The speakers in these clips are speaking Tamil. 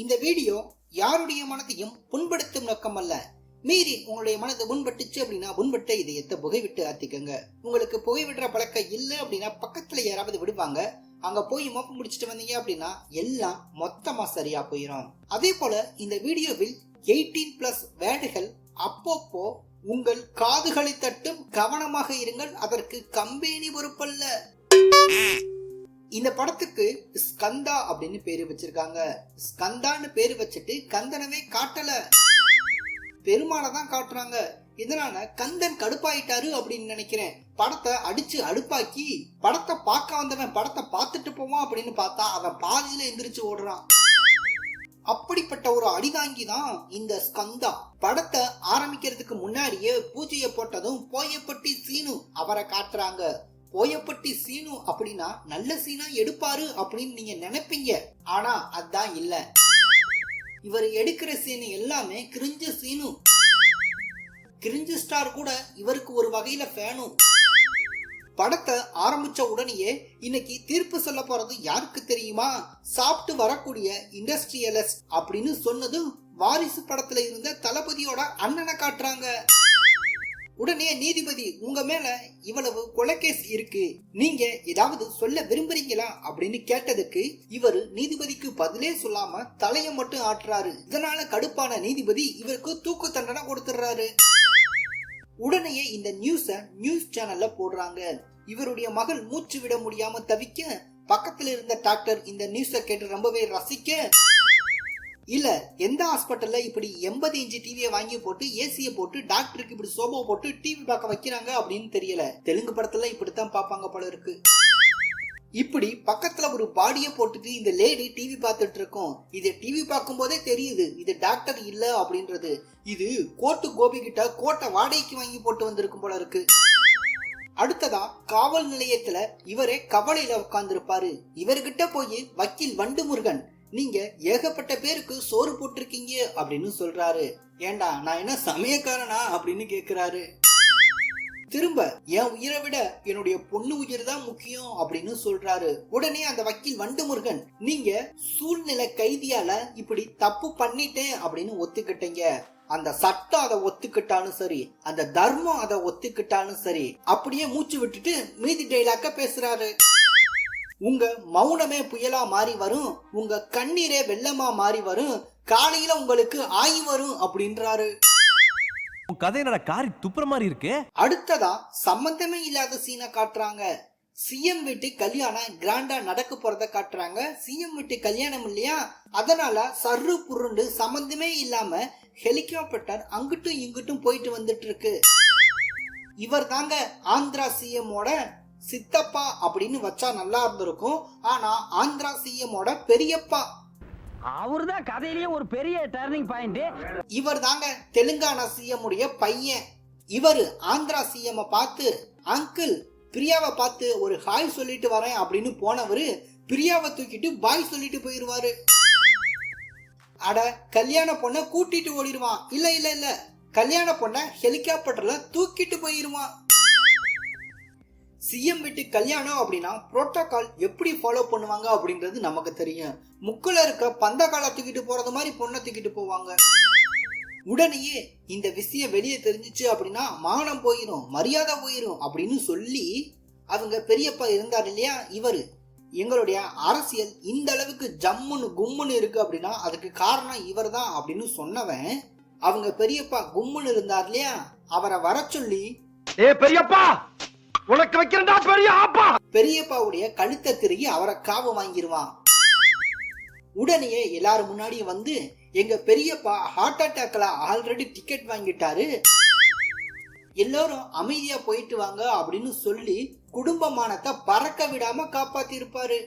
இந்த வீடியோ யாருடைய மனதையும் புண்படுத்தும் நோக்கம் அல்ல. மீறி உங்களுடைய மனதை புண்பட்டுச்சு அப்படின்னா புண்பட்ட இதயத்தை புகைவிட்டு ஆத்திக்கங்க. உங்களுக்கு புகைவிடுற பழக்கம் இல்லை அப்படின்னா பக்கத்துல யாராவது விடுவாங்க, அங்க போய் மோப்பம் முடிச்சுட்டு வந்தீங்க அப்படின்னா எல்லாம் மொத்தமா சரியா போயிடும். அதே போல இந்த வீடியோவில் 18+ வேர்டுகள் அப்பப்போ உங்கள் காதுகளை தட்டும். கவனமாக இருங்கள், அதற்கு கம்பெனி பொறுப்பல்ல. இந்த படத்துக்கு ஸ்கந்தா அப்படின்னு பேரு வச்சிருக்காங்க. ஸ்கந்தான்னு பேரு வச்சுட்டு கந்தனவே காட்டல, பெருமாளை தான் காட்டுறாங்க. இதனால கந்தன் கடுப்பாயிட்டாரு அப்படின்னு நினைக்கிறேன். படத்தை அடிச்சு அடுப்பாக்கி படத்தை பார்க்க வந்தவன் படத்தை பார்த்துட்டு போவான் அப்படின்னு பார்த்தா அவன் பாதியில எந்திரிச்சு ஓடுறான். அப்படிப்பட்ட ஒரு அடிதாங்கி தான் இந்த ஸ்கந்தா. படத்தை ஆரம்பிக்கிறதுக்கு முன்னாடியே பூஜையை போட்டதும் போயப்பட்டி சீனு அவரை காட்டுறாங்க. போயப்பட்டி சீனு அப்படின்னா நல்ல சீனா எடுப்பாரு அப்படின்னு நீங்க நினைப்பீங்க, ஆனா அதான் இல்ல. இவர் எடுக்கிற சீனு எல்லாமே கிரிஞ்ச சீனு. கிரிஞ்சு ஸ்டார் கூட இவருக்கு ஒரு வகையில ஃபேனும். படத்தை ஆரம்பிச்ச உடனேயே இன்னைக்கு தீர்ப்பு சொல்ல போறது யாருக்கு தெரியுமா? சாப்பிட்டு வரக்கூடிய இண்டஸ்ட்ரியலிஸ்ட் அப்படின்னு சொன்னதும் வாரிசு படத்துல இருந்த தளபதியோட அண்ணனை காட்டுறாங்க. உடனே நீதிபதி, உங்க மேல இவ்வளவு கொலைகேஸ் இருக்கு, நீங்க ஏதாவது சொல்ல விரும்புறீங்களா அப்படின்னு கேட்டதுக்கு இவரு நீதிபதிக்கு பதிலே சொல்லாம தலைய மட்டும் ஆட்டுறாரு. இதனால கடுப்பான நீதிபதி இவருக்கு தூக்கு தண்டனை கொடுத்துடுறாரு. உடனே இந்த நியூஸ் சேனல்ல போடுறாங்க. இவருடைய மகள் மூச்சு விட முடியாம தவிக்க பக்கத்துல இருந்த டாக்டர் இந்த நியூஸை கேட்டு ரொம்பவே ரசிக்க, இல்ல எந்த ஹாஸ்பிட்டல்ல இப்படி 80 இன்ச்சு டிவியை வாங்கி போட்டு ஏசியை போட்டு டாக்டருக்கு இப்படி சோபா போட்டு டிவி பார்க்க வைக்கிறாங்க அப்படின்னு தெரியல. தெலுங்கு படத்துல இப்படித்தான் பாப்பாங்க போல இருக்கு. இப்படி பக்கத்துல ஒரு பாடியை போட்டுட்டு இந்த லேடி டிவி பார்த்துட்டு இருக்கோம். இது டிவி பார்க்கும் போதே தெரியுது இது டாக்டர் இல்ல அப்படின்றது. இது கோட்டு கோபி கிட்ட கோட்டை வாடகைக்கு வாங்கி போட்டு வந்திருக்கும் போல இருக்கு. அடுத்ததா காவல் நிலையத்துல இவரே கவலையில உட்கார்ந்துருப்பாரு. இவர்கிட்ட போய் வக்கீல் வண்டு முருகன், நீங்க ஏகப்பட்ட பேருக்கு சோறு போட்டிருக்கீங்க அப்படின்னு சொல்றாரு. ஏண்டா நான் என்ன சமயக்காரனா அப்படின்னு கேக்குறாரு. திரும்ப என் உயிரை விட என்னுடைய பொண்ணு உயிர் தான் முக்கியம் அப்படின்னு சொல்றாரு. உடனே அந்த வக்கீல் வண்டு முருகன், நீங்க சூழ்நிலை கைதியால இப்படி தப்பு பண்ணிட்டேன் அப்படின்னு ஒத்துக்கிட்டீங்க. அந்த சட்டம் அதை ஒத்துக்கிட்டாலும் சரி, அந்த தர்மம் அதை ஒத்துக்கிட்டாலும் சரி, அப்படியே மூச்சு விட்டுட்டு மீதி டைலாக்க பேசுறாரு. உங்க மௌனமே புயலா மாறி வரும், உங்க கண்ணீரே வெள்ளமா மாறி வரும், காலையில உங்களுக்கு ஆய் வரும் அப்படின்றாரு. கதையோட காரி துப்புற மாதிரி இருக்கு. அடுத்ததா சம்பந்தமே இல்லாத சீனை காட்டுறாங்க. சிஎம் வீட்டு கல்யாணம் கிராண்டா நடக்க போறத காட்டுறாங்க. சிஎம் வீட்டு கல்யாணம் இல்லையா, அதனால சர்ரு புருண்டு சம்பந்தமே இல்லாம ஹெலிகாப்டர் அங்கிட்டும் இங்கிட்டும் போயிட்டு வந்துட்டு இருக்கு. இவர் தாங்க ஆந்திரா சிஎம்மோட சித்தப்பா அப்படின்னு வச்சா நல்லா இருந்திருக்கும். ஆனா ஆந்திரா சிஎம்மோட பெரியப்பா. அவர்தான் கதையிலேயே ஒரு பெரிய டர்னிங் பாயிண்ட். இவர் தாங்க தெலுங்கானா சிஎம் உடைய பையன். இவரு ஆந்திரா சிஎம் பார்த்து, அங்கிள் பிரியாவை பார்த்து ஒரு ஹாய் சொல்லிட்டு வரேன் அப்படின்னு போனவரு பிரியாவை தூக்கிட்டு பாய் சொல்லிட்டு போயிருவாரு. அட கல்யாண பொண்ண கூட்டிட்டு ஓடிடுவான். இல்ல இல்ல இல்ல, கல்யாண பொண்ண ஹெலிகாப்டர்ல தூக்கிட்டு போயிருவான். சிஎம் வீட்டு கல்யாணம் அப்படின்னா புரோட்டோகால் எப்படி ஃபாலோ பண்ணுவாங்க அப்படின்றது நமக்கு தெரியும். முக்குல இருக்க பந்தகால தூக்கிட்டு போறது மாதிரி பொண்ணை தூக்கிட்டு போவாங்க. உடனேயே இந்த விஷயம் வெளியே தெரிஞ்சிச்சு அப்படின்னா மானம் போயிரும், மரியாதை போயிரும் அப்படின்னு சொல்லி அவங்க பெரியப்பா இருந்தார் இல்லையா, இவரு எங்களுடைய அரசியல் இந்த அளவுக்கு ஜம்முன்னு கும்முன்னு இருக்கு அப்படின்னா அதுக்கு காரணம் இவர் தான் அப்படின்னு சொன்னவன், அவங்க பெரியப்பா கும்முன்னு இருந்தார் இல்லையா, அவரை வர சொல்லி, ஏ பெரியப்பா உனக்கு வைக்கிறடா பெரிய ஆப்பா, பெரியப்பாவுடைய கழுத்தை திருகி அவரை காவு வாங்கிடுவான். உடனே எல்லாரும் முன்னாடி வந்து, எங்க பெரியப்பா ஹார்ட் அட்டாக்ல ஆல்ரெடி டிக்கெட் வாங்கிட்டாரு, எல்லாரும் அமைதியா போயிட்டு வாங்க அப்படின்னு சொல்லி குடும்ப மானத்தை பறக்க விடாம காப்பாத்தி இருப்பாரு.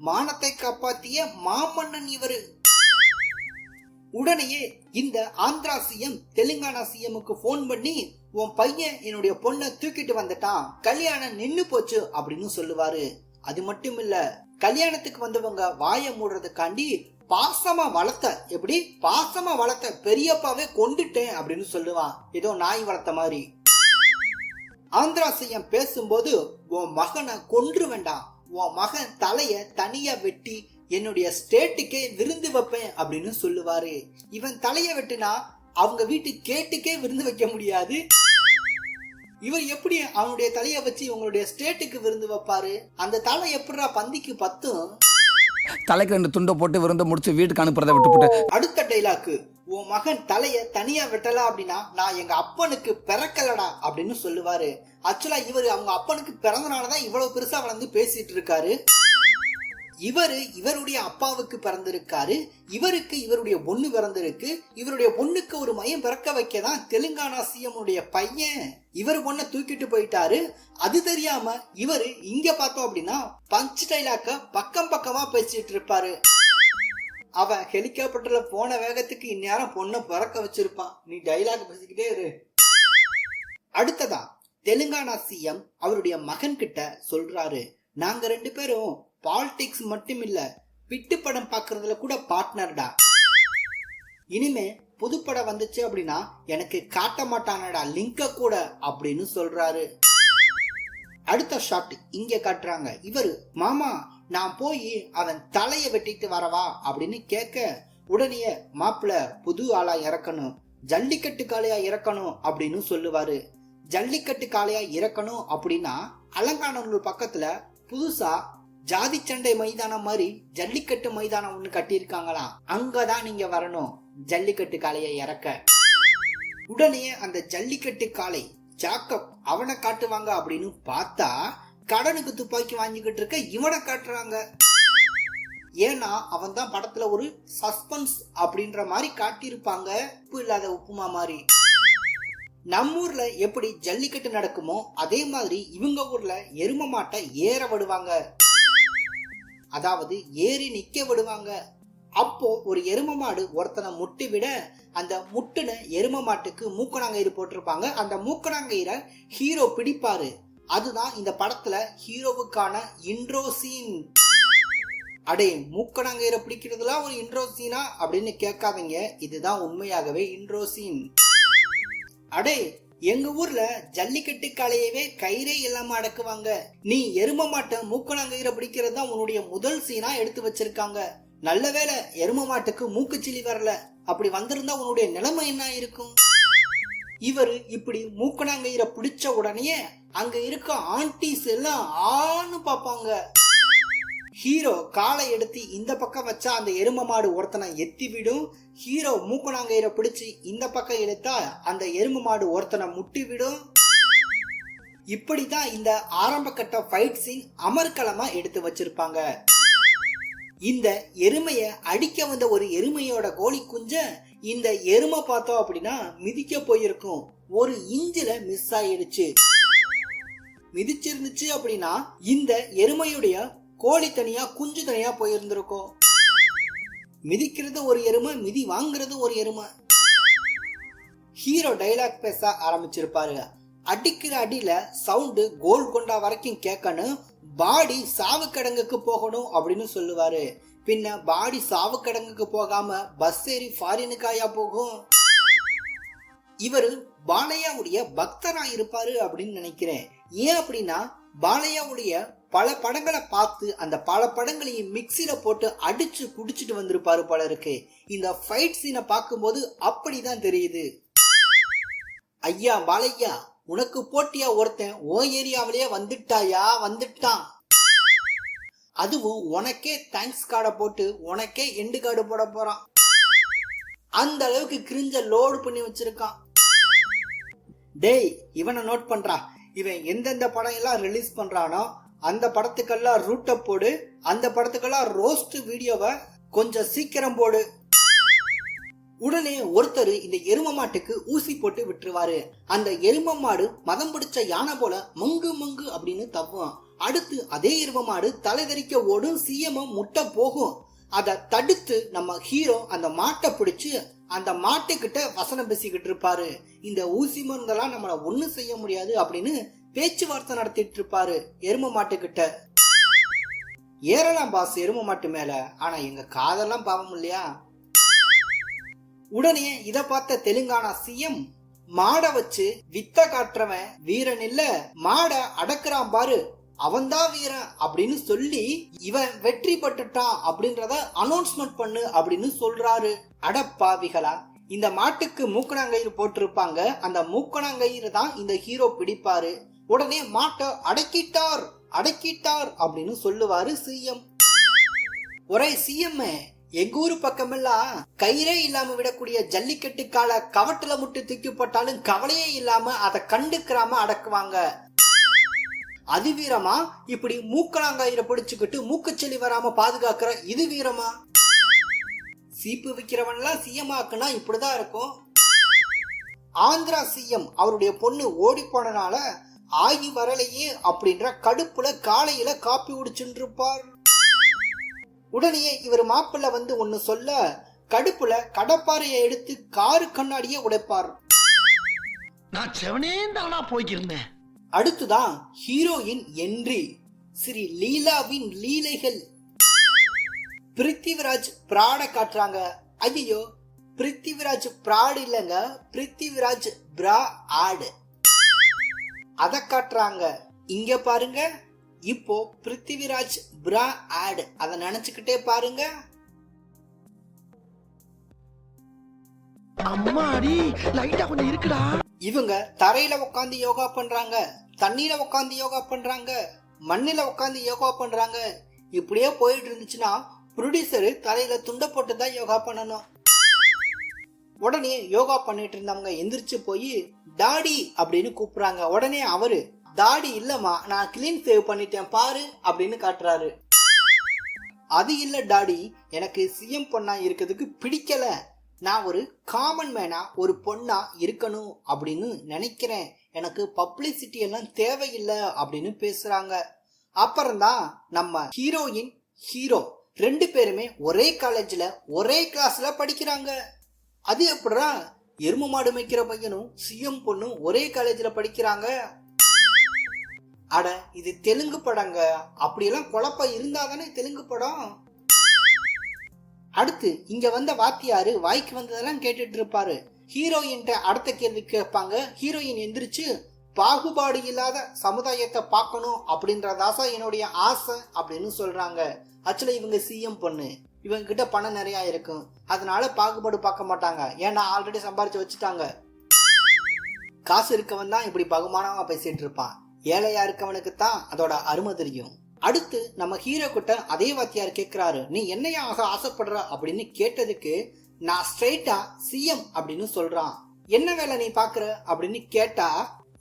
மானத்தை காப்பாத்திய மாமன்னன் இவரு. உடனேயே இந்த ஆந்திரா சிஎம் தெலுங்கானா சிஎம்க்கு போன் பண்ணி, உன் பையன் என்னுடைய பொண்ணை தூக்கிட்டு வந்துட்டான், கல்யாணம் நின்னு போச்சு அப்படின்னு சொல்லுவாரு. அது மட்டும் இல்ல, கல்யாணத்துக்கு வந்தவங்க வாய மூடுறதுக்காண்டி பாசமா வளர்த்த, எப்படி பாசமா வளர்த்த பெரியப்பாவே கொண்டுட்டேன் அப்படின்னு சொல்லுவான், ஏதோ நாய் வளர்த்த மாதிரி. ஆந்திரா சிஎம் பேசும்போது, உன் மகனை கொன்று வேண்டாம், உன் மகன் தலைய தனியா வெட்டி என்னுடைய ஸ்டேட்டுக்கே விருந்து வைப்பேன் அப்படின்னு சொல்லுவாரு. இவன் தலைய வெட்டினா அவங்க வீட்டு கேட்டுக்கே விருந்து வைக்க முடியாது. இவர் எப்படி அவனுடைய தலைய வச்சு உங்களுடைய ஸ்டேட்டுக்கு விருந்து வைப்பாரு? அந்த தலை எப்படிடா பந்திக்கு பத்தும்? தலைக்கு 2 துண்டை போட்டு விருந்து முடிச்சு வீட்டுக்கு அனுப்புறதை விட்டுப்புட்டு அடுத்த டைலாக்கு, உன் மகன் தலைய தனியா வெட்டலாம் அப்படின்னா நான் எங்க அப்பனுக்கு பிறக்கலடா அப்படின்னு சொல்லுவாரு. ஆக்சுவலா இவரு அவங்க அப்பனுக்கு பிறந்தனாலதான் இவ்வளவு பெருசா வளர்ந்து பேசிட்டு இருக்காரு. இவருடைய அப்பாவுக்கு பிறந்திருக்காரு. இவருக்கு இவருடைய பொண்ணு பிறந்திருக்கு. இவருடைய பொண்ணுக்கு ஒரு மையம் பிறக்க வைக்கதான் தெலுங்கானா சிஎம்னுடைய பையன் இவர் பொண்ணை தூக்கிட்டு போயிட்டாரு. அது தெரியாம இவரு இங்க பார்த்தோம் அப்படின்னா பஞ்ச் டைலாக்க பக்கம் பக்கமா பேசிட்டு இருப்பாரு. அவன் ஹெலிகாப்டர்ல போன வேகத்துக்கு இந்நேரம் பொண்ணை பிறக்க வச்சிருப்பான். நீ டைலாக் பேசிக்கிட்டே இரு. அடுத்ததா தெலுங்கானா சிஎம் அவருடைய மகன் கிட்ட சொல்றாரு, நாங்க 2 பேரும் பாலிடிக்ஸ் மட்டும் இல்ல, பிட்டு படம் பாக்குறதுல கூட பார்ட்னர்டா. இனிமே புதுப்படம் வந்துச்சு அப்படின்னா எனக்கு காட்ட மாட்டானடா லிங்க கூட அப்படின்னு சொல்றாரு. அடுத்த ஷாட் இங்க காட்டுறாங்க. இவரு, மாமா நான் போய் அவன் தலைய வெட்டிட்டு வரவா அப்படின்னு கேட்க, உடனே மாப்பிள்ள புது ஆளா இறக்கணும், ஜல்லிக்கட்டு காளையா இறக்கணும் அப்படின்னு சொல்லுவாரு. ஜல்லிக்கட்டு காளையா இறக்கணும் அப்படின்னா அலங்காநல்லூர் பக்கத்துல புதுசா ஜாதி சண்டை மைதானம் மாதிரி ஜல்லிக்கட்டு மைதானம் ஒண்ணு கட்டியிருக்காங்களாம். அங்கதான் நீங்க வரணும் ஜல்லிக்கட்டு காளையை இறக்க. உடனே அந்த ஜல்லிக்கட்டு காளை ஜாக்கப் அவனை காட்டுவாங்க அப்படின்னு பார்த்தா கடனுக்கு துப்பாக்கி வாங்கிக்கிட்டு இருக்க இவனை காட்டுறாங்க. ஏன்னா அவன் தான் படத்துல ஒரு சஸ்பென்ஸ் அப்படின்ற மாதிரி காட்டியிருப்பாங்க, உப்பு இல்லாத உப்புமா மாதிரி. நம்ம ஊர்ல எப்படி ஜல்லிக்கட்டு நடக்குமோ அதே மாதிரி இவங்க ஊர்ல எரும மாட்டை ஏற விடுவாங்க, அதாவது ஏறி நிக்க விடுவாங்க. அப்போ ஒரு எரும மாடு ஒருத்தனை முட்டி விட அந்த முட்டுன எரும மாட்டுக்கு மூக்கணாங்கயிறு போட்டிருப்பாங்க. அந்த மூக்கணாங்கயிறை ஹீரோ பிடிப்பாரு. அதுதான் இந்த படத்துல ஹீரோவுக்கான இன்ட்ரோ சீன். அடே, மூக்கணாங்கயிறை பிடிக்கிறதுலாம் ஒரு இன்ட்ரோ சீனா அப்படின்னு கேட்காதீங்க, இதுதான் உண்மையாகவே இன்ட்ரோ சீன். அடே, எங்க ஊர்ல ஜல்லிக்கட்டு காளையவே கயிறே இல்லாம அடக்குவாங்க. நீ எரும மாட்டை மூக்கணாங்கயிற பிடிக்கிறது தான் உன்னுடைய முதல் சீனா எடுத்து வச்சிருக்காங்க. நல்ல வேளை எரும மாட்டுக்கு மூக்குச்சிலி வரல, அப்படி வந்திருந்தா உன்னுடைய நிலைமை என்ன இருக்கும்? இவரு இப்படி மூக்கணாங்கயிற பிடிச்ச உடனே அங்க இருக்க ஆன்டிஸ் எல்லாம் ஆன்னு பாப்பாங்க. ஹீரோ காலை எடுத்து இந்த பக்கம் வச்சா அந்த எரும மாடு ஒருத்தனை எத்தி விடும். ஹீரோ மூக்கணாங்கயிற பிடிச்சு இந்த பக்கம் எடுத்தா அந்த எரும மாடு ஒருத்தனை முட்டி விடும். இப்படிதான் இந்த ஆரம்ப கட்ட ஃபைட் சீன் அமர்க்களமா எடுத்து வச்சிருப்பாங்க. இந்த எருமைய அடிக்க வந்த ஒரு எருமையோட கோழி குஞ்ச இந்த எருமை பார்த்தோம் அப்படின்னா மிதிக்க போயிருக்கும். 1 இன்ச்சில மிஸ் ஆயிடுச்சு. மிதிச்சிருந்துச்சு அப்படின்னா இந்த எருமையுடைய கோழி தனியா குஞ்சு தனியா போயிருந்திருக்கும். மிதிக்கிறது ஒரு எருமை, மிதி வாங்குறது ஒரு எருமை. ஹீரோ டைலாக் பேச ஆரம்பிச்சிருப்பாரு. அடிக்கிற அடியில சவுண்டு கோல் கொண்டா வரைக்கும் கேட்கணும், பாடி சாவு கிடங்குக்கு போகணும் அப்படின்னு சொல்லுவாரு. பின்ன பாடி சாவு கிடங்குக்கு போகாம பஸ் ஏறி ஃபாரினுக்காயா போகும்? இவரு பாலையாவுடைய பக்தரா இருப்பாரு அப்படின்னு நினைக்கிறேன். ஏன் அப்படின்னா பாலையாவுடைய பல படங்களை பார்த்து அந்த பல படங்களையும் மிக்சில போட்டு அடிச்சு குடிச்சிட்டு வந்திருப்பாரு போல இருக்கு. இந்த ஃபைட் சீனை பார்க்கும்போது அப்படிதான் தெரியுது. ஐயா பாலையா, உனக்கு போட்டியா ஒருத்தன் ஓ ஏரியாவிலேயே வந்துட்டான். அதுவும் உனக்கே தேங்க்ஸ் கார்டை போட்டு உனக்கே எண்டு கார்டு போட போறான். அந்த அளவுக்கு கிரிஞ்ச லோடு பண்ணி வச்சிருக்கான். டேய், இவனை நோட் பண்றா. இவன் எந்தெந்த படம் எல்லாம் ரிலீஸ் பண்றானோ அந்த படத்துக்கெல்லாம் ரூட்டை போடு, அந்த படத்துக்கெல்லாம் ரோஸ்ட் வீடியோவை கொஞ்சம் சீக்கிரம் போடு. உடனே ஒருத்தர் இந்த எரும மாட்டுக்கு ஊசி போட்டு விட்டுருவாரு. அந்த எரும மாடு மதம் பிடிச்ச யானை போல மங்கு மங்கு அப்படின்னு தப்பும். அடுத்து அதே எரும மாடு தலை தெறிக்க ஓடும், சிஎம் முட்டை போகும். அதை தடுத்து நம்ம ஹீரோ அந்த மாட்டை பிடிச்சு அந்த மாட்டுக்கிட்ட வசனம் பேசிக்கிட்டு இருப்பாரு. இந்த ஊசி மருந்தெல்லாம் நம்மள ஒண்ணு செய்ய முடியாது அப்படின்னு பேச்சுவார்த்தை நடத்திட்டு இருப்பாரு எரும மாட்டுக்கிட்ட. ஏறலாம் பாஸ் எரும மாட்டு மேல, ஆனா எங்க காதெல்லாம் பாவம் இல்லையா? உடனே இத பார்த்த தெலுங்கானா சிஎம், மாடை வச்சு வித்த காட்டுறவன் வீரன் இல்ல, மாடை அடக்குறான் பாரு அவன்தான் வீரன் அப்படின்னு சொல்லி இவன் வெற்றி பெற்றுட்டான் அப்படின்றத அனௌன்ஸ்மெண்ட் பண்ணு அப்படின்னு சொல்றாரு. அடப்பாவிகளா, இந்த மாட்டுக்கு மூக்கணாங்கயிறு போட்டிருப்பாங்க, அந்த மூக்கணாங்கயிறு தான் இந்த ஹீரோ பிடிப்பாரு. உடனே மாட்டை அடக்கிட்டார் அடக்கிட்டார் அப்படின்னு சொல்லுவாரு சிஎம். ஒரே சிஎம், எங்க ஊரு பக்கமெல்லாம் கயிறே இல்லாம விடக்கூடிய ஜல்லிக்கட்டு கால கவட்டுல முட்டு தூக்கி போட்டாலும் கவலையே இல்லாம அதை கண்டுக்கிறாம அடக்குவாங்க. அது வீரமா? இப்படி மூக்கணாங்கயிரை பிடிச்சுக்கிட்டு மூக்குச்செலி வராம பாதுகாக்கிற இது வீரமா? சீப்பு விக்கிறவன்லாம் சிஎம் ஆக்குனா இப்படிதான் இருக்கும். ஆந்திரா சிஎம் அவருடைய பொண்ணு ஓடி போனனால ஆகி வரலையே அப்படின்ற கடுப்புல காலையில காப்பி குடிச்சுட்டு இருப்பார். உடனே இவர் மாப்பிள்ள வந்து ஒன்னு சொல்ல கடுப்புல கடப்பாறையை எடுத்து காரு கண்ணாடியே உடைப்பார். நான் செவனேந்தானா போய்க்கிருந்தேன். அடுத்துதான் ஹீரோயின் என்ட்ரி. ஸ்ரீ லீலாவின் லீலைகள். பிருத்திவிராஜ் பிராட காட்டுறாங்க. ஐயோ, பிருத்திவிராஜ் பிராடு இல்லைங்க, பிருத்திவிராஜ் பிரா ஆடு அத காட்டுறாங்க. இங்க பாருங்க, இப்போ பிருத்திவிராஜ் பிரா ஆட் அத நினைச்சுக்கிட்டே பாருங்க. அம்மாடி லைட்டா கொஞ்சம் இருக்குடா. இவங்க தரையில உட்காந்து யோகா பண்றாங்க, தண்ணியில உட்காந்து யோகா பண்றாங்க, மண்ணில உட்காந்து யோகா பண்றாங்க. இப்படியே போயிட்டு இருந்துச்சுன்னா ப்ரொடியூசரு தலையில துண்டை போட்டு தான் யோகா பண்ணணும். உடனே யோகா பண்ணிட்டு இருந்தவங்க எந்திரிச்சு போய் டாடி அப்படின்னு கூப்பிடுறாங்க. உடனே அவரு தாடி இல்லம்மா, நான் கிளீன் சேவ் பண்ணிட்டேன் பாரு அப்படின்னு காட்டுறாரு. அது இல்ல டாடி, எனக்கு சிஎம் பொண்ணா இருக்கிறதுக்கு பிடிக்கல, நான் ஒரு காமன் மேனா ஒரு பொண்ணா இருக்கணும் அப்படின்னு நினைக்கிறேன், எனக்கு பப்ளிசிட்டி எல்லாம் தேவையில்லை அப்படின்னு பேசுறாங்க. அப்புறம்தான் நம்ம ஹீரோயின் ஹீரோ ரெண்டு பேருமே ஒரே காலேஜ்ல ஒரே கிளாஸ்ல படிக்கிறாங்க. அது எப்படா எரும மாடு மேய்க்கிற பையனும் சிஎம் பொண்ணும் ஒரே காலேஜ்ல படிக்கிறாங்க? அட, இது தெலுங்கு படங்க, அப்படியெல்லாம் குழப்பம் இருந்தாதானே தெலுங்கு படம். அடுத்து இங்க வந்த வாத்தியாரு வாய்க்கு வந்ததெல்லாம் கேட்டுட்டு இருப்பாரு. ஹீரோயின் அடுத்த கேள்வி கேட்பாங்க. ஹீரோயின் எந்திரிச்சு பாகுபாடு இல்லாத சமுதாயத்தை பார்க்கணும் அப்படின்றதாசா என்னுடைய ஆசை அப்படின்னு சொல்றாங்க. ஆக்சுவலா இவங்க சிஎம் பொண்ணு, இவங்க கிட்ட பணம் நிறைய இருக்கும், அதனால பாகுபாடு பார்க்க மாட்டாங்க. ஏன்னா ஆல்ரெடி சம்பாரிச்சு வச்சுட்டாங்க. காசு இருக்கவன் தான் இப்படி பகுமானமா பேசிட்டு இருப்பான், ஏழையா இருக்கவனுக்கு தான் அதோட அருமை தெரியும். அடுத்து நம்ம ஹீரோ கிட்ட அதே வாத்தியார் கேட்கிறாரு, நீ என்னையா ஆக ஆசைப்படுற அப்படின்னு கேட்டதுக்கு நான் ஸ்ட்ரெயிட்டா சிஎம் அப்படின்னு சொல்றான். என்ன வேலை நீ பாக்குற அப்படின்னு கேட்டா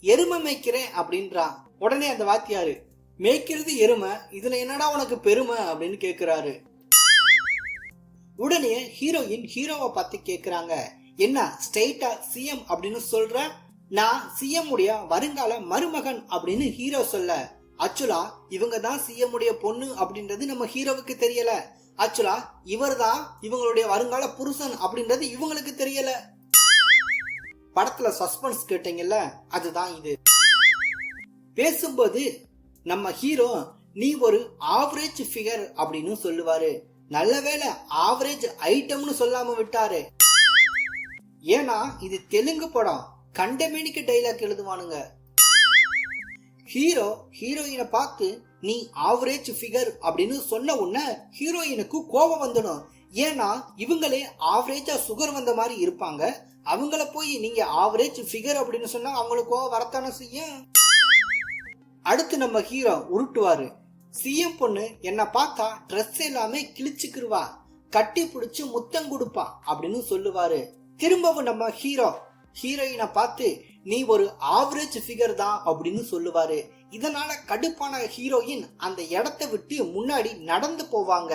எருமை மேய்க்கிறேன் அப்படின்றான். உடனே அந்த வாத்தியாரு, மேய்க்கிறது எருமை, இதுல என்னடா உனக்கு பெருமை அப்படின்னு கேக்குறாரு. உடனே ஹீரோயின் ஹீரோவை பார்த்து கேக்குறாங்க, என்ன ஸ்ட்ரெயிட்டா சிஎம் அப்படின்னு சொல்ற? நான் சிஎம் உடைய வருங்கால மருமகன் அப்படின்னு ஹீரோ சொல்ல, ஆக்சுவலா இவங்க தான் சிஎம் உடைய பொண்ணு அப்படின்றது நம்ம ஹீரோவுக்கு தெரியல. ஆக்சுவலா இவர் தான் இவங்களுடைய வருங்கால புருஷன் அப்படின்றது இவங்களுக்கு தெரியல. படத்துல சஸ்பென்ஸ் கேட்டீங்கல்ல, அதுதான் இது. பேசும்போது நம்ம ஹீரோ நீ ஒரு ஆவரேஜ் ஃபிகர் அப்படின்னு சொல்லுவாரு. நல்ல வேளை ஆவரேஜ் ஐட்டம்னு சொல்லாம விட்டாரு. ஏன்னா இது தெலுங்கு படம், கண்டமேனிக்கு டைலாக் எழுதுவானுங்க. ஹீரோ ஹீரோயினை பார்த்து நீ ஆவரேஜ் ஃபிகர் அப்படின்னு சொன்ன உடனே ஹீரோயினுக்கு கோபம் வந்துடும். ஏன்னா இவங்களே ஆவரேஜா சுகர் வந்த மாதிரி இருப்பாங்க, அவங்கள போய் நீங்க ஆவரேஜ் ஃபிகர் அப்படின்னு சொன்னா அவங்களுக்கு கோபம் வரத்தானே செய்யும். அடுத்து நம்ம ஹீரோ உருட்டுவாரு, சிஎம் பொண்ணு என்ன பார்த்தா ட்ரெஸ் எல்லாமே கிழிச்சுக்கிருவா, கட்டி பிடிச்சு முத்தம் கொடுப்பா அப்படின்னு சொல்லுவாரு. திரும்பவும் நம்ம ஹீரோ ஹீரோயினை பார்த்து நீ ஒரு ஆவரேஜ் ஃபிகர் தான் அப்படின்னு சொல்லுவாரு. இதனால கடுப்பான ஹீரோயின் அந்த இடத்தை விட்டு முன்னாடி நடந்து போவாங்க.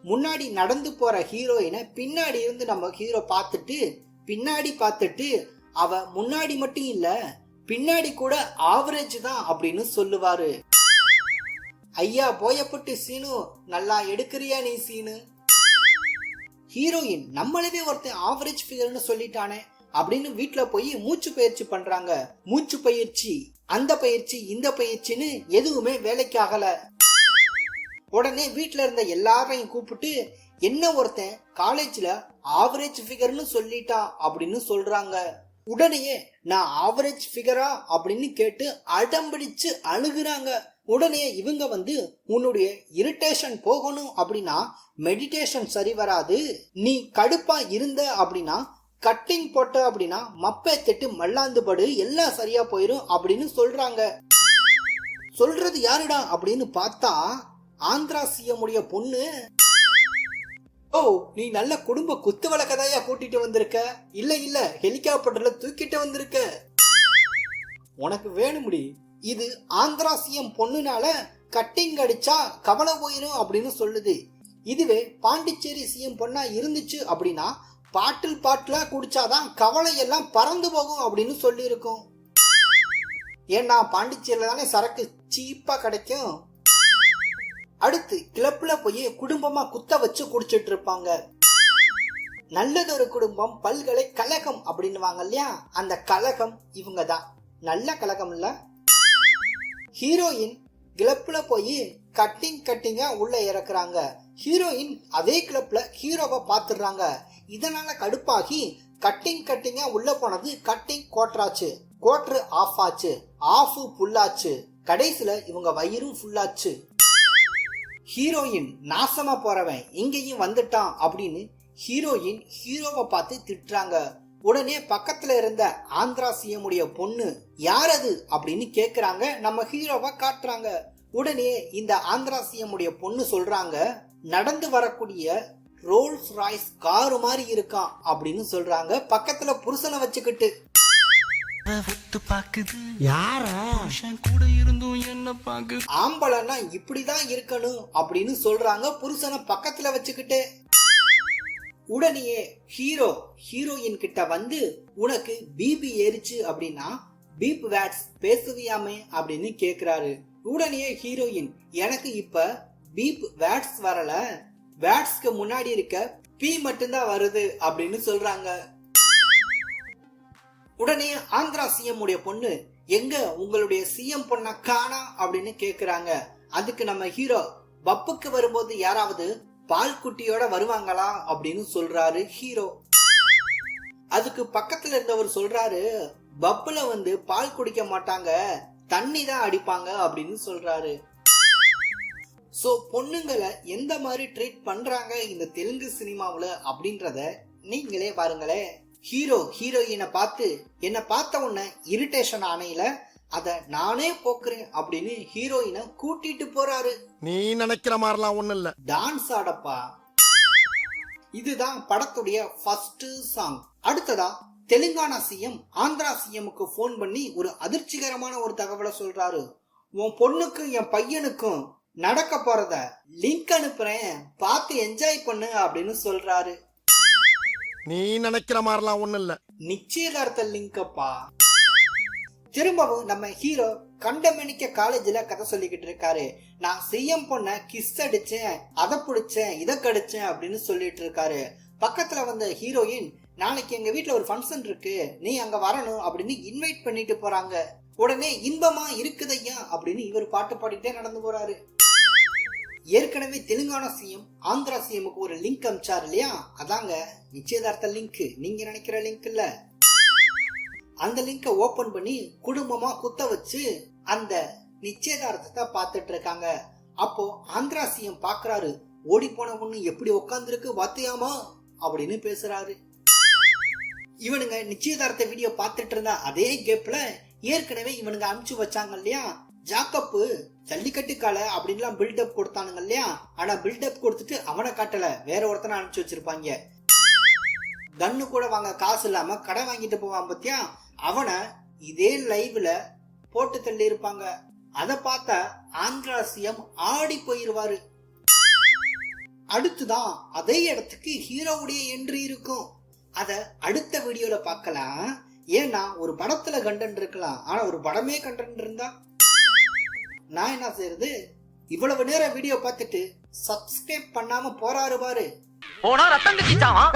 முன்னாடி நடந்து போற ஹீரோயினை பின்னாடி இருந்து நம்ம ஹீரோ பார்த்துட்டு அவ முன்னாடி மட்டும் இல்ல பின்னாடி கூட ஆவரேஜ் தான் அப்படின்னு சொல்லுவாரு. ஐயா போயப்பட்டு சீனு, நல்லா எடுக்கிறியா நீ சீனு? ஹீரோயின் நம்மளவே ஒருத்தன் ஆவரேஜ் ஃபிகர்னு சொல்லிட்டானே அப்படின்னு வீட்டுல போய் மூச்சு பயிற்சி பண்றாங்க. மூச்சு பயிற்சி, அந்த பயிற்சி, இந்த பயிற்சின்னு எதுவுமே வேலைக்கு ஆகல. உடனே வீட்டுல இருந்த எல்லாரையும் கூப்பிட்டு என்ன ஒருத்தன் காலேஜ்ல ஆவரேஜ் ஃபிகர்னு சொல்லிட்டான் அப்படின்னு சொல்றாங்க. உடனே நான் ஆவரேஜ் ஃபிகரா அப்படின்னு கேட்டு அடம்பிடிச்சு அழுகுறாங்க. உடனே இவங்க வந்து உன்னுடைய இரிட்டேஷன் போகணும் அப்படின்னா மெடிடேஷன் சரி வராது, நீ கடுப்பா இருந்த அப்படின்னா கட்டிங் போட்ட அப்படின்னா மப்பை தட்டு மல்லாந்து படு, எல்லாம் சரியா போயிரும் அப்படின்னு சொல்றாங்க. சொல்றது யாருடா அப்படின்னு பார்த்தா ஆந்திரா சிஎம் உடைய பொண்ணு. ஓ, நீ நல்ல குடும்ப குத்து வழக்கதாயா கூட்டிட்டு வந்திருக்க, இல்ல இல்ல ஹெலிகாப்டர்ல தூக்கிட்டு வந்திருக்க, உனக்கு வேணுமுடி. இது ஆந்திரா சிஎம் பொண்ணுனால கட்டிங் அடிச்சா கவலை போயிரும் அப்படின்னு சொல்லுது. இதுவே பாண்டிச்சேரி சிஎம் பொண்ணா இருந்துச்சு அப்படின்னா பாட்டிலா குடிச்சாதான் கவலை எல்லாம் பறந்து போகும் அப்படின்னு சொல்லி இருக்கும். ஏன்னா பாண்டிச்சேரியில தானே சரக்கு சீப்பா கிடைக்கும். அடுத்து கிளப்ல போய் குடும்பமா குத்த வச்சு குடிச்சிட்டு இருப்பாங்க. நல்லதொரு குடும்பம் பல்கலைக்கழகம் அப்படின்னுவாங்க இல்லையா, அந்த கழகம் இவங்க தான். நல்ல கழகம் இல்ல. ஹீரோயின் கிளப்ல போய் கட்டிங்கா உள்ள இறக்குறாங்க. ஹீரோயின் அதே கிளப்ல ஹீரோவை பாத்துடுறாங்க. இதனால கடுப்பாகி கட்டிங்கா உள்ள போனது கட்டிங் கோட்ராச்சு, கோட்ரு ஆஃப் ஆச்சு, ஆஃப் ஃபுல்லாச்சு, கடைசில இவங்க வயிறும் ஃபுல்லாச்சு. ஹீரோயின் நாசமா போறவன் இங்கேயும் வந்துட்டான் அப்படின்னு ஹீரோயின் ஹீரோவை பார்த்து திட்டுறாங்க. உடனே பக்கத்துல இருந்த ஆந்திரா சிஎம் உடைய பொண்ணு யார் அது அப்படின்னு கேக்குறாங்க. நம்ம ஹீரோவை காட்டுறாங்க. உடனே இந்த ஆந்திரா சிஎம் உடைய பொண்ணு சொல்றாங்க, நடந்து வரக்கூடிய ரோல்ஸ் ராய்ஸ் காரு மாதிரி இருக்கான் அப்படின்னு சொல்றாங்க. பக்கத்துல புருஷனை வச்சுக்கிட்டு ஆம்பளன்னா இப்படிதான் இருக்கணும் அப்படின்னு சொல்றாங்க புருஷனை பக்கத்துல வச்சுக்கிட்டு. உடனே ஹீரோயின் கிட்ட வந்து உனக்கு பிபி ஏறிச்சு அப்படின்னா பீப் வேட்ஸ் பேசுவியாமே அப்படின்னு கேக்குறாரு. உடனே ஹீரோயின் எனக்கு இப்ப பீப் வேட்ஸ் வரல, வேட்ஸ்க்கு முன்னாடி இருக்க பி மட்டும்தான் வருது அப்படின்னு சொல்றாங்க. உடனே ஆந்திரா சிஎம் உடைய பொண்ணு எங்க உங்களுடைய சிஎம் பொண்ண காணா அப்படின்னு கேக்குறாங்க. அதுக்கு நம்ம ஹீரோ பப்புக்கு வரும்போது யாராவது பால் குட்டியோட வருவாங்களா அப்படின்னு சொல்றாரு ஹீரோ. அதுக்கு பக்கத்துல இருந்தவர் சொல்றாரு, பப்புல வந்து பால் குடிக்க மாட்டாங்க, தண்ணி தான் அடிப்பாங்க அப்படின்னு சொல்றாரு. சோ பொண்ணுங்களை எந்த மாதிரி ட்ரீட் பண்றாங்க இந்த தெலுங்கு சினிமாவுல அப்படின்றத நீங்களே பாருங்களே. ஹீரோயினை பார்த்து என்ன பார்த்த உடனே இரிட்டேஷன் ஆனையில அத நானே போக்குறேன் அப்படின்னு ஹீரோயினை கூட்டிட்டு போறாரு. நீ நினைக்கிற மாதிரிலாம் ஒண்ணு இல்ல, டான்ஸ் ஆடப்பா. இதுதான் படத்துடைய ஃபர்ஸ்ட் சாங். அடுத்ததா தெலுங்கானா சிஎம் ஆந்திரா சிஎம்க்கு போன் பண்ணி ஒரு அதிர்ச்சிகரமான ஒரு தகவலை சொல்றாரு. உன் பொண்ணுக்கும் என் பையனுக்கும் நடக்க போறத லிங்க் அனுப்புறேன், பார்த்து என்ஜாய் பண்ணு அப்படின்னு சொல்றாரு. நீ நினைக்கிற மாதிரிலாம் ஒண்ணு இல்ல, நிச்சயதார்த்த லிங்கப்பா. திரும்பவும் நம்ம ஹீரோ கண்டமெனிக்க காலேஜ்ல கதை சொல்லிக்கிட்டு இருக்காரு. நான் சிஎம் பொண்ண கிஸ் அடிச்சேன், அதை பிடிச்சேன், இதை கடிச்சேன் அப்படின்னு சொல்லிட்டு இருக்காரு. பக்கத்துல வந்த ஹீரோயின் நாளைக்கு எங்க வீட்டுல ஒரு ஃபங்க்ஷன் இருக்கு, நீ அங்க வரணும் அப்படின்னு இன்வைட் பண்ணிட்டு போறாங்க. உடனே இன்பமா இருக்குதையா அப்படின்னு இவர் பாட்டு பாடிட்டே நடந்து போறாரு. ஏற்கனவே தெலுங்கானா சிஎம் ஆந்திரா சிஎம்க்கு ஒரு லிங்க் அனுப்பிச்சாரு இல்லையா, அதாங்க நிச்சயதார்த்த லிங்க். நீங்க நினைக்கிற லிங்க் இல்ல. அந்த லிங்கை ஓபன் பண்ணி குடும்பமா குத்த வச்சு அந்த நிச்சயதார்த்தத்தை பார்த்துட்டு இருக்காங்க. அப்போ ஆந்திரா சிஎம் பாக்குறாரு, ஓடி போன ஒண்ணு எப்படி உட்காந்துருக்கு வாத்தியாமா அப்படின்னு பேசுறாரு. இவனுங்க நிச்சயதார்த்த வீடியோ பார்த்துட்டு இருந்தா அதே கேப்ல ஏற்கனவே இவனுங்க அனுப்பிச்சு வச்சாங்க இல்லையா, ஜாக்கப்பு ஜல்லிக்கட்டு கால அப்படின்லாம் பில்டப் கொடுத்தானுங்க இல்லையா. ஆனா பில்டப் கொடுத்துட்டு அவனை காட்டல, வேற ஒருத்தனை அனுப்பிச்சு வச்சிருப்பாங்க. கன்னு கூட வாங்க காசு இல்லாம கடை வாங்கிட்டு போவான் பத்தியா, அவனை இதே லைவ்ல போட்டு தள்ளி இருப்பாங்க. அத பார்த்தா ஆந்திரா சிஎம் ஆடி போயிருவாரு. அடுத்துதான் அதே இடத்துக்கு ஹீரோவுடைய என்ட்ரி இருக்கும். அத அடுத்த வீடியோல பார்க்கலாம். ஏன்னா ஒரு படத்துல கண்டென்ட் இருக்கலாம், ஆனா ஒரு படமே கண்டென்ட் இருந்தா நான் என்ன செய்யறது? இவ்வளவு நேரம் வீடியோ பார்த்துட்டு சப்ஸ்கிரைப் பண்ணாம போறாரு பாரு. போனா ரத்தம் கட்டிச்சாவா.